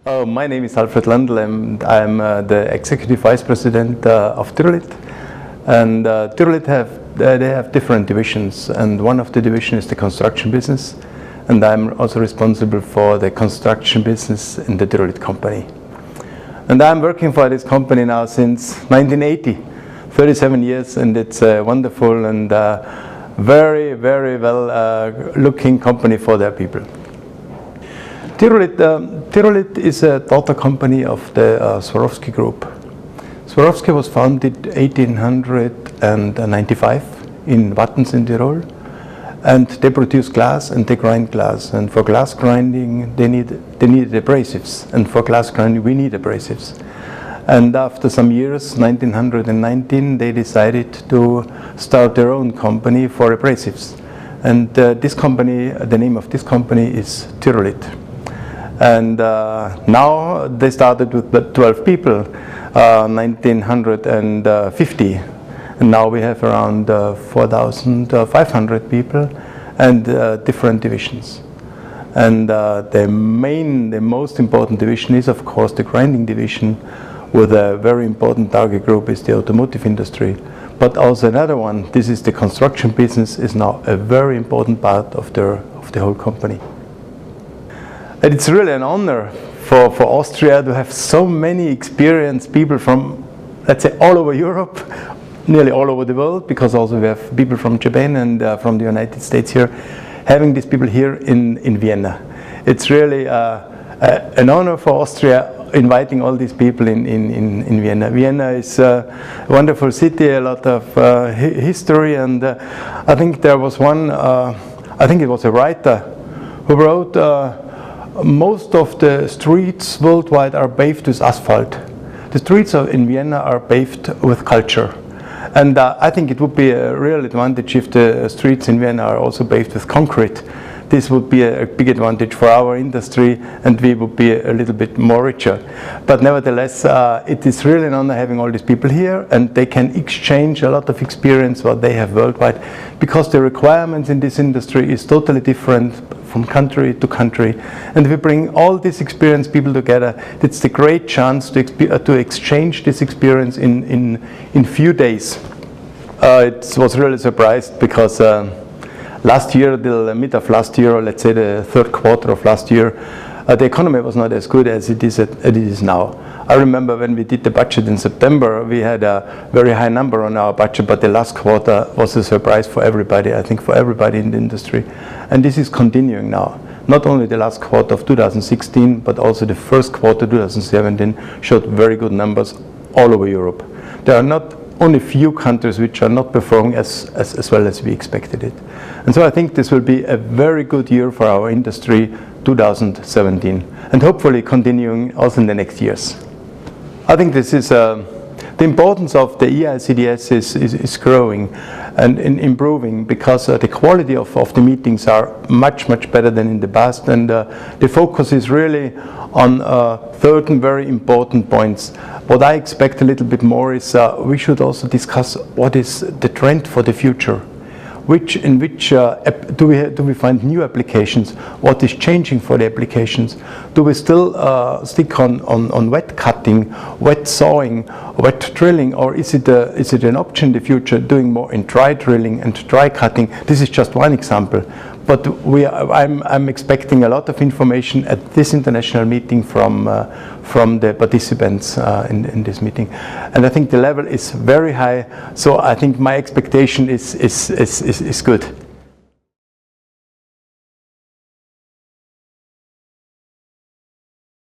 My name is Alfred Landl, and I'm the Executive Vice President of TYROLIT. And TYROLIT they have different divisions, and one of the divisions is the construction business, and I'm also responsible for the construction business in the TYROLIT company. And I'm working for this company now since 1980, 37 years, and it's a wonderful and very, very well looking company for their people. TYROLIT is a daughter company of the Swarovski Group. Swarovski was founded 1895 in Wattens in Tyrol, and they produce glass and they grind glass. And for glass grinding, they needed abrasives, and for glass grinding, we need abrasives. And after some years, 1919, they decided to start their own company for abrasives. And this company, the name of this company is TYROLIT. And now they started with 12 people, 1950, and now we have around 4,500 people and different divisions. And the most important division is, of course, the grinding division, with a very important target group is the automotive industry. But also another one, this is the construction business, is now a very important part of the whole company. And it's really an honor for Austria to have so many experienced people from, let's say, all over Europe, nearly all over the world, because also we have people from Japan and from the United States here, having these people here in Vienna. It's really an honor for Austria inviting all these people in Vienna. Vienna is a wonderful city, a lot of history, and I think there was one, I think it was a writer who wrote, most of the streets worldwide are paved with asphalt. The streets in Vienna are paved with culture. And I think it would be a real advantage if the streets in Vienna are also paved with concrete. This would be a big advantage for our industry, and we would be a little bit more richer. But nevertheless, it is really an honor having all these people here, and they can exchange a lot of experience what they have worldwide, because the requirements in this industry is totally different from country to country. And if we bring all these experienced people together, it's a great chance to exchange this experience in few days. It was really surprised because last year, till mid of last year, or let's say the third quarter of last year, the economy was not as good as it is now. I remember when we did the budget in September, we had a very high number on our budget, but the last quarter was a surprise for everybody, I think for everybody in the industry. And this is continuing now. Not only the last quarter of 2016, but also the first quarter 2017 showed very good numbers all over Europe. There are not only few countries which are not performing as well as we expected it. And so I think this will be a very good year for our industry, 2017, and hopefully continuing also in the next years. I think this is the importance of the IACDS is growing and improving, because the quality of the meetings are much better than in the past, and the focus is really on certain very important points. What I expect a little bit more is we should also discuss what is the trend for the future. In which do we find new applications? What is changing for the applications? Do we still stick on wet cutting, wet sawing, wet drilling, or is it an option in the future doing more in dry drilling and dry cutting? This is just one example. But I'm expecting a lot of information at this international meeting from the participants in this meeting, and I think the level is very high. So I think my expectation is good.